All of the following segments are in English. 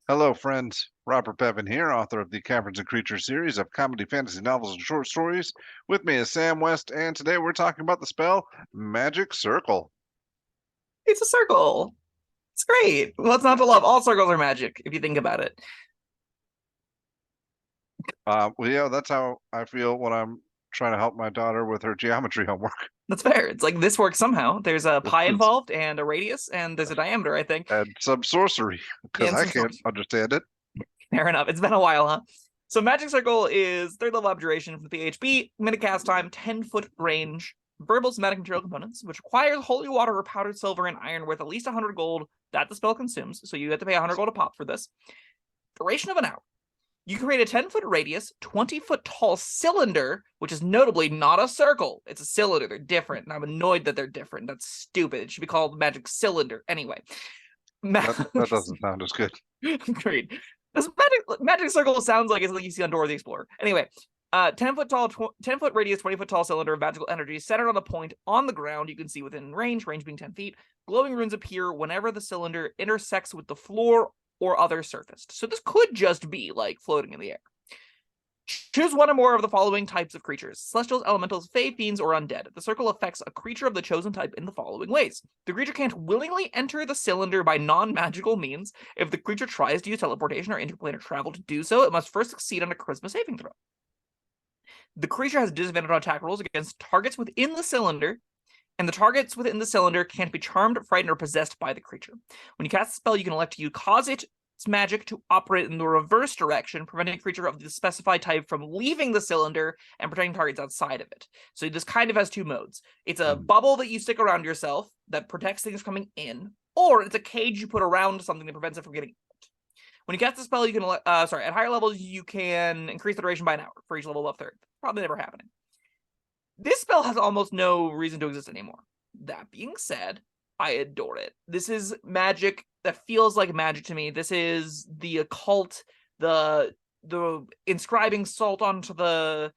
Hello, friends. Robert Bevan here, author of the Caverns and Creatures series of comedy, fantasy novels, and short stories. With me is Sam West, and today we're talking about the spell Magic Circle. It's a circle. It's great. What's not to love? All circles are magic, if you think about it. Yeah, that's how I feel when I'm trying to help my daughter with her geometry homework. That's fair. It's like this works somehow. There's a This pi is involved and a radius, and there's a diameter, I think, and some sorcery because and I some can't source. understand it. Fair enough. It's been a while, huh? So Magic Circle is third level abjuration from the PHB, minute cast time, 10-foot range, verbal somatic material components, which requires holy water or powdered silver and iron worth at least 100 gold that the spell consumes. So you have to pay 100 gold a pop for this. Duration of an hour. You create a 10-foot radius, 20-foot tall cylinder, which is notably not a circle. It's a cylinder. They're different, and I'm annoyed that they're different. That's stupid. It should be called Magic Cylinder. Anyway. That doesn't sound as good. Great. This magic circle sounds like it's like you see on Dora the Explorer. Anyway, 10-foot radius, 20-foot tall cylinder of magical energy centered on the point on the ground. You can see within range being 10 feet. Glowing runes appear whenever the cylinder intersects with the floor or other surface. So this could just be like floating in the air. Choose one or more of the following types of creatures: celestials, elementals, fae, fiends, or undead. The circle affects a creature of the chosen type in the following ways. The creature can't willingly enter the cylinder by non-magical means. If the creature tries to use teleportation or interplanar travel to do so, it must first succeed on a charisma saving throw. The creature has disadvantage on attack rolls against targets within the cylinder, and the targets within the cylinder can't be charmed, frightened, or possessed by the creature. When you cast a spell, you can elect to cause its magic to operate in the reverse direction, preventing a creature of the specified type from leaving the cylinder and protecting targets outside of it. So this kind of has two modes. It's a bubble that you stick around yourself that protects things coming in, or it's a cage you put around something that prevents it from getting out. When you cast the spell, you can, at higher levels, you can increase the duration by an hour for each level above third. Probably never happening. This spell has almost no reason to exist anymore. That being said, I adore it. This is magic that feels like magic to me. This is the occult, the inscribing salt onto the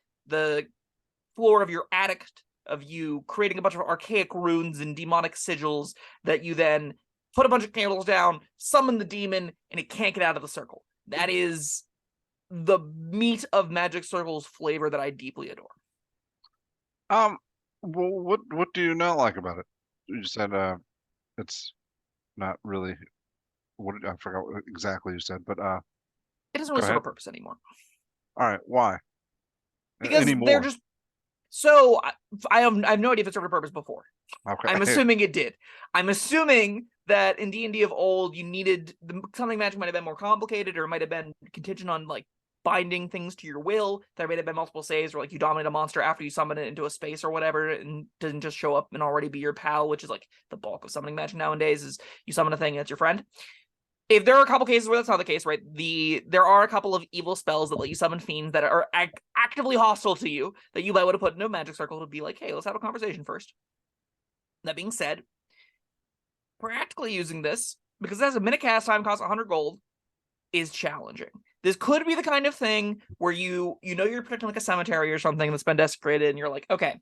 floor of your attic, of you creating a bunch of archaic runes and demonic sigils that you then put a bunch of candles down, summon the demon, and it can't get out of the circle. That is the meat of Magic Circle's flavor that I deeply adore. Well, what do you not like about it? You said it's not really I forgot what exactly you said, but It doesn't go really serve ahead. a purpose anymore. All right, why? Because they're Anymore? just so I have no idea if it served a purpose before. I'm Okay. assuming it did. I'm assuming that in D&D of old, you needed something magic might have been more complicated, or it might have been contingent on like binding things to your will. There may have been multiple saves, or like you dominate a monster after you summon it into a space or whatever, and doesn't just show up and already be your pal, which is like the bulk of summoning magic nowadays. Is you summon a thing and it's your friend. If there are a couple cases where that's not the case, right? There are a couple of evil spells that let you summon fiends that are actively hostile to you that you might want to put in a magic circle to be like, hey, let's have a conversation first. That being said, practically using this, because it has a minute cast time, costs 100 gold, is challenging. This could be the kind of thing where you know you're protecting like a cemetery or something that's been desecrated, and you're like, okay,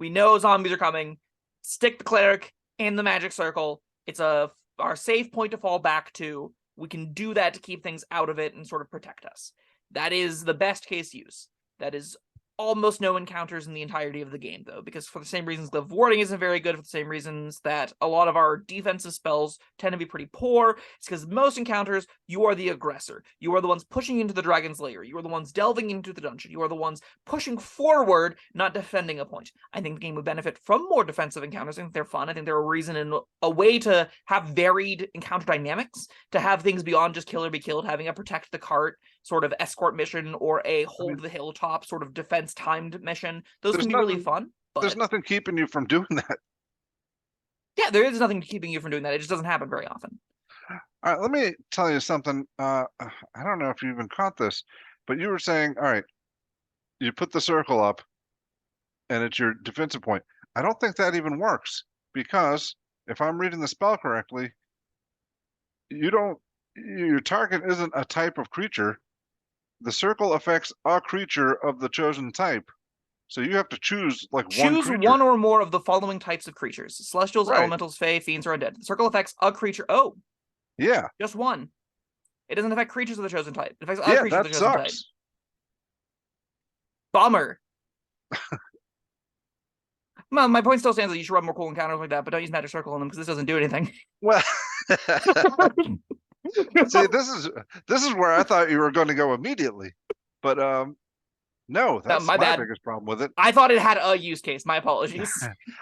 we know zombies are coming. Stick the cleric in the magic circle. It's our safe point to fall back to. We can do that to keep things out of it and sort of protect us. That is the best case use. That is almost no encounters in the entirety of the game, though, because for the same reasons the warding isn't very good, for the same reasons that a lot of our defensive spells tend to be pretty poor. It's because most encounters, you are the aggressor. You are the ones pushing into the dragon's lair. You are the ones delving into the dungeon. You are the ones pushing forward, not defending a point. I think the game would benefit from more defensive encounters. I think they're fun. I think they're a reason and a way to have varied encounter dynamics, to have things beyond just kill or be killed, having a protect the cart sort of escort mission or a hold the hilltop sort of defense timed mission. Those There's can be really nothing fun, there's but nothing keeping you from doing that. yeah, there is nothing keeping you from doing that. It just doesn't happen very often. All right, let me tell you something. I don't know if you even caught this, but you were saying, all right, you put the circle up and it's your defensive point. I don't think that even works because if I'm reading the spell correctly, you don't your target isn't a type of creature. The circle affects a creature of the chosen type. So you have to choose like one Choose creature. one or more of the following types of creatures: celestials, Right. elementals, fae, fiends, or undead. The circle affects a creature. Oh, Yeah. just one. It doesn't affect creatures of the chosen type. It affects other Yeah, creatures of that the chosen type. sucks. Bummer. My point still stands that you should run more cool encounters like that, but don't use magic circle on them because this doesn't do anything. Well, see, this is where I thought you were going to go immediately, but no, that's my my bad. biggest problem with it. I thought it had a use case. My apologies.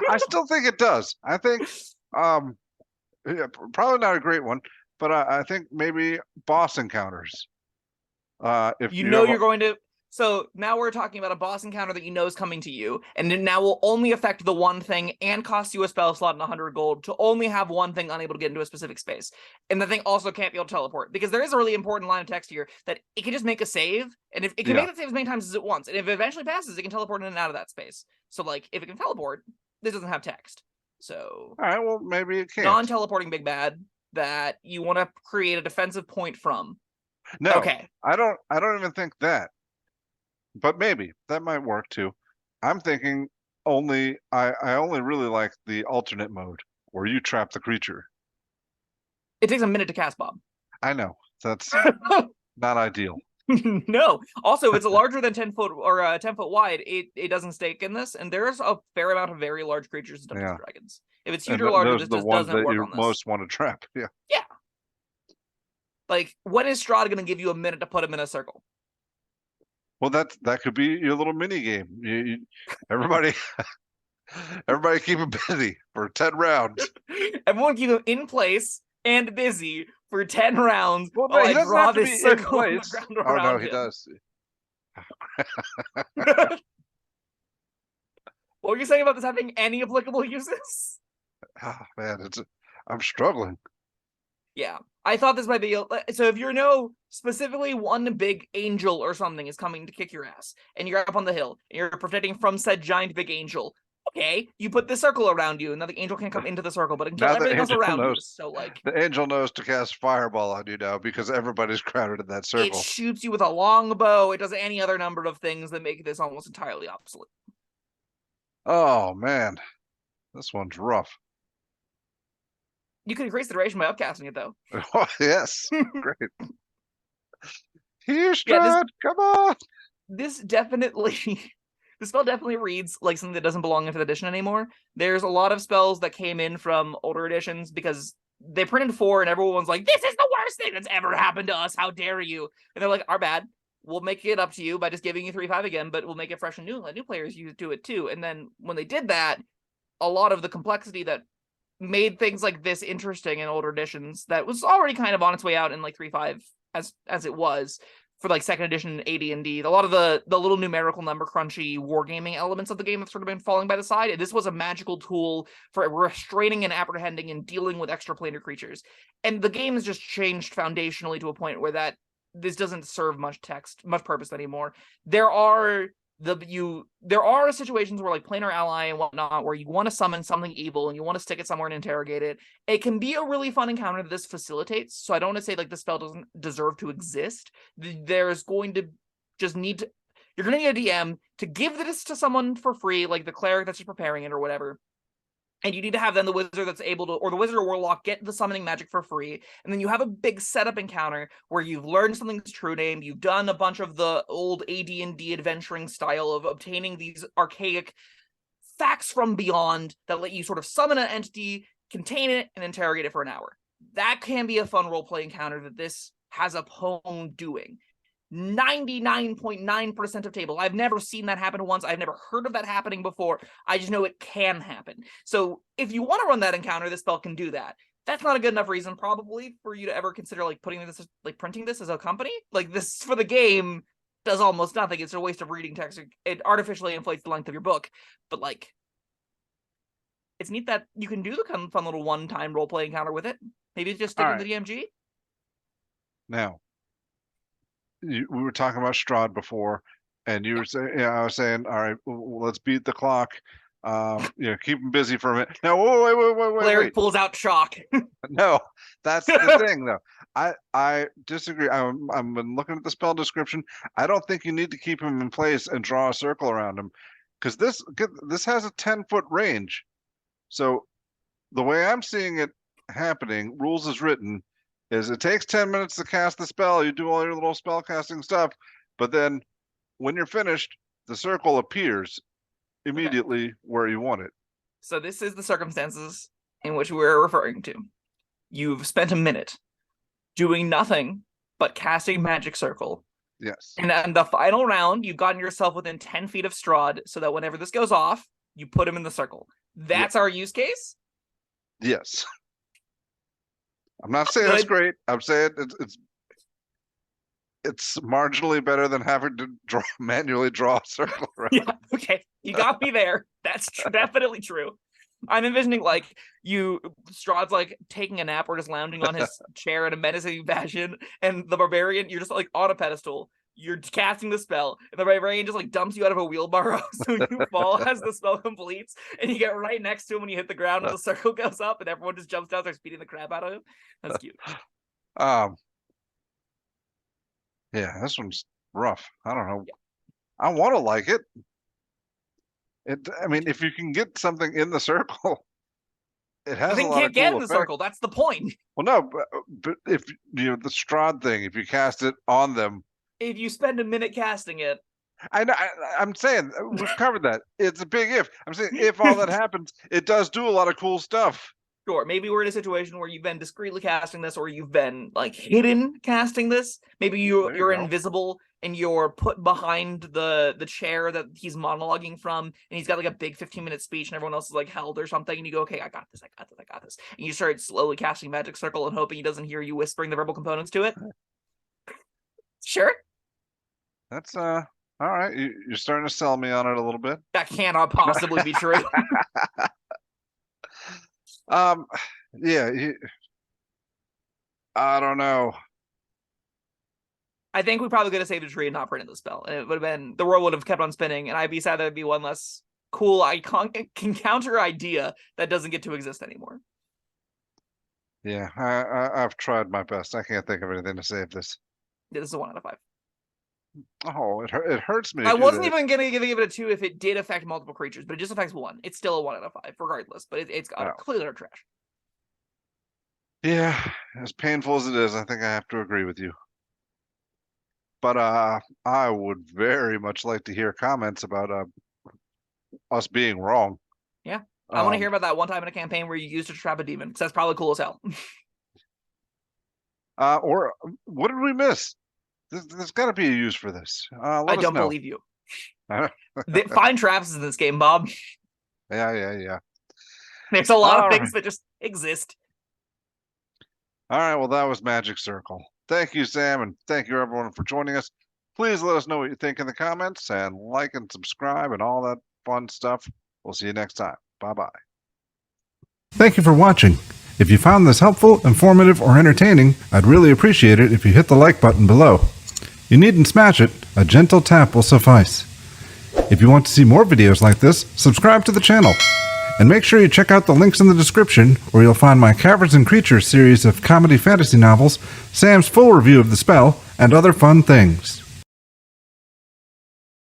I still think it does. I think yeah, probably not a great one, but I think maybe boss encounters. If You you know have you're going to. So now we're talking about a boss encounter that you know is coming to you, and it now will only affect the one thing and cost you a spell slot and 100 gold to only have one thing unable to get into a specific space. And the thing also can't be able to teleport, because there is a really important line of text here that it can just make a save, and if it can make that save as many times as it wants, and if it eventually passes, it can teleport in and out of that space. So like, if it can teleport, this doesn't have text. So all right, well maybe it can't. Non-teleporting big bad that you want to create a defensive point from. No, okay. I don't even think that. But maybe that might work too. I'm thinking only I only really like the alternate mode where you trap the creature. It takes a minute to cast, Bob. I know that's not ideal. No. Also, it's larger than 10 foot or 10 foot wide. It doesn't stake in this, and there's a fair amount of very large creatures in Dungeons and Dragons. If it's huge or larger, those this are the just ones doesn't that work you on this. most want to trap. Yeah. Yeah. Like, when is Strahd going to give you a minute to put him in a circle? Well, that could be your little mini game. Everybody keep him busy for 10 rounds. Everyone keep him in place and busy for 10 rounds. Well, while he I doesn't draw have to this be in circle on the place. ground Oh around no, he him. does. What were you saying about this having any applicable uses? Oh man, I'm struggling. Yeah, I thought this might be so. If you know specifically one big angel or something is coming to kick your ass, and you're up on the hill, and you're protecting from said giant big angel, okay, you put this circle around you, and now the angel can't come into the circle, but it can kill everything else around you. So like, the angel knows to cast fireball on you now because everybody's crowded in that circle. It shoots you with a longbow. It does any other number of things that make this almost entirely obsolete. Oh man, this one's rough. You can increase the duration by upcasting it, though. Oh, yes. Great. Here, Strahd, come on. This definitely, the spell definitely reads like something that doesn't belong in 5th edition anymore. There's a lot of spells that came in from older editions because they printed 4 and everyone's like, this is the worst thing that's ever happened to us. How dare you? And they're like, our bad. We'll make it up to you by just giving you 3/5 again, but we'll make it fresh and new. Let new players do it too. And then when they did that, a lot of the complexity that made things like this interesting in older editions that was already kind of on its way out in like 3.5 as it was for like 2nd edition AD&D. A lot of the little numerical number crunchy wargaming elements of the game have sort of been falling by the side. And this was a magical tool for restraining and apprehending and dealing with extraplanar creatures. And the game has just changed foundationally to a point where this doesn't serve much purpose anymore. There are situations where like planar ally and whatnot where you want to summon something evil and you want to stick it somewhere and interrogate it. It can be a really fun encounter that this facilitates. So I don't want to say like the spell doesn't deserve to exist. There's going to just need to, you're going to need a DM to give this to someone for free, like the cleric that's just preparing it or whatever. And you need to have then the wizard that's able to, or the wizard or warlock, get the summoning magic for free. And then you have a big setup encounter where you've learned something's true name. You've done a bunch of the old AD&D adventuring style of obtaining these archaic facts from beyond that let you sort of summon an entity, contain it, and interrogate it for an hour. That can be a fun roleplay encounter that this has a poem doing. 99.9% of table. I've never seen that happen once. I've never heard of that happening before. I just know it can happen. So if you want to run that encounter, this spell can do that. That's not a good enough reason probably for you to ever consider like putting this, like printing this as a company. Like this for the game does almost nothing. It's a waste of reading text. It artificially inflates the length of your book. But like, it's neat that you can do the fun little one-time roleplay encounter with it. Maybe just stick with the DMG. Now, we were talking about Strahd before, and you were saying, I was saying, all right, well, let's beat the clock. Keep him busy for a minute. No, wait. Blair pulls out chalk. No, that's the thing, though. I disagree. I'm looking at the spell description. I don't think you need to keep him in place and draw a circle around him, because this has a 10-foot range. So the way I'm seeing it happening, rules as written, is it takes 10 minutes to cast the spell. You do all your little spell casting stuff, but then when you're finished, the circle appears immediately where you want it. So this is the circumstances in which we're referring to. You've spent a minute doing nothing but casting Magic Circle. Yes. And in the final round, you've gotten yourself within 10 feet of Strahd, so that whenever this goes off, you put him in the circle. That's our use case? Yes. I'm not saying it's great. I'm saying it's marginally better than having to manually draw a circle around. Yeah, okay. You got me there. That's definitely true. I'm envisioning Strahd's like taking a nap or just lounging on his chair in a menacing fashion, and the barbarian, you're just like on a pedestal. You're casting the spell, and the barbarian just like dumps you out of a wheelbarrow, so you fall as the spell completes, and you get right next to him when you hit the ground, and the circle goes up, and everyone just jumps down, starts beating the crap out of him. That's cute. Yeah, this one's rough. I don't know. Yeah. I want to like it. I mean, if you can get something in the circle, it has a lot of cool get in the circle. That's the point. Well, no, but if the Strahd thing, if you cast it on them, if you spend a minute casting it, I know. I'm saying we've covered that. It's a big if. I'm saying if all that happens, it does do a lot of cool stuff. Sure. Maybe we're in a situation where you've been discreetly casting this, or you've been like hidden casting this. Maybe you're invisible and you're put behind the chair that he's monologuing from, and he's got like a big 15-minute speech, and everyone else is like held or something, and you go, okay, I got this, and you start slowly casting Magic Circle and hoping he doesn't hear you whispering the verbal components to it. Sure. That's all right. You're starting to sell me on it a little bit. That cannot possibly be true. Yeah. I don't know. I think we probably could have saved a tree and not printed the spell, and it would have been, the world would have kept on spinning, and I'd be sad there'd be one less cool counter idea that doesn't get to exist anymore. Yeah, I've tried my best. I can't think of anything to save this. Yeah, this is a 1 out of 5. Oh, it hurts me. I wasn't even gonna give it a 2 if it did affect multiple creatures, but it just affects 1. It's still a 1 out of 5, regardless. But it's clearly utter trash. Yeah, as painful as it is, I think I have to agree with you. But I would very much like to hear comments about us being wrong. Yeah, I want to hear about that one time in a campaign where you used to trap a demon, because that's probably cool as hell. Or what did we miss? There's got to be a use for this. I don't believe you. Find traps in this game, Bob. Yeah. There's a lot of things that just exist. All right, well, that was Magic Circle. Thank you, Sam, and thank you, everyone, for joining us. Please let us know what you think in the comments, and like and subscribe and all that fun stuff. We'll see you next time. Bye-bye. Thank you for watching. If you found this helpful, informative, or entertaining, I'd really appreciate it if you hit the like button below. You needn't smash it. A gentle tap will suffice. If you want to see more videos like this, subscribe to the channel. And make sure you check out the links in the description, where you'll find my Caverns Creatures series of comedy fantasy novels, Sam's full review of the spell, and other fun things.